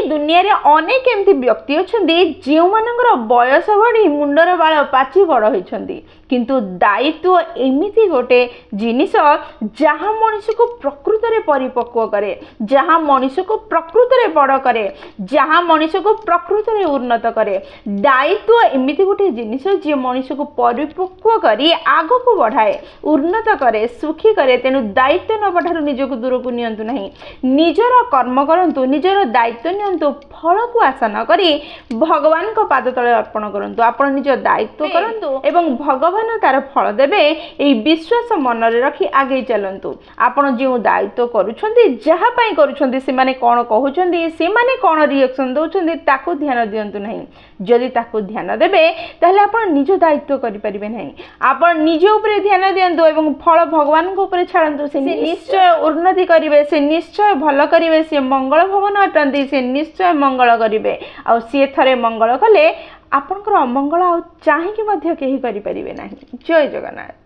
दुनिया रे अनेक एमती व्यक्ति अच्छा जो मानकर बयस बढ़ी मुंडर बाल पाची बड़ होती किंतु दायित्व एमती गोटे जिनिस जहाँ मनुष्य को प्रकृत में परिपक्व करे, जहाँ मनुष्य को प्रकृत में बड़ करे, जहाँ मनुष्य को प्रकृत में उन्नत करे। दायित्व एमती गोटे जिनिस जी मनुष्य को परिपक्व करी आग को बढ़ाए, उन्नत करे, सुखी करे। तेणु दायित्व नबार निजक दूर को नियंतु नहीं, निजर कर्म करंतु, निजर दायित्व नियंतु, फल को आशा न करी भगवान को पाद तले अर्पण करंतु। आपण निज दायित्व करंतु एवं भगवान तार फल देबे एई विश्वास मन रे रखी आगे चलंतु। आपण जो दायित्व करूछंती, जहा पई करूछंती, से माने कोन कहउछंती, से माने कोन रिएक्शन दउछंती, ताको ध्यान दियंतु नहीं। जदि ताको ध्यान देबे ताहले आपण निज दायित्व करि परिबे नहीं। आपण निज ऊपर ध्यान दियंतु एवं फल भगवान को ऊपर छाड़ंतु। से निश्चय उन्नति करिवे, से निश्चय भल करिवे, से मंगल भवन अटंती, से निश्चय मंगल करिवे। आ सी थरे मंगल कले आपनकर अमंगल आ चाहिए कि केही करि परिबे नहीं। जय जगन्नाथ।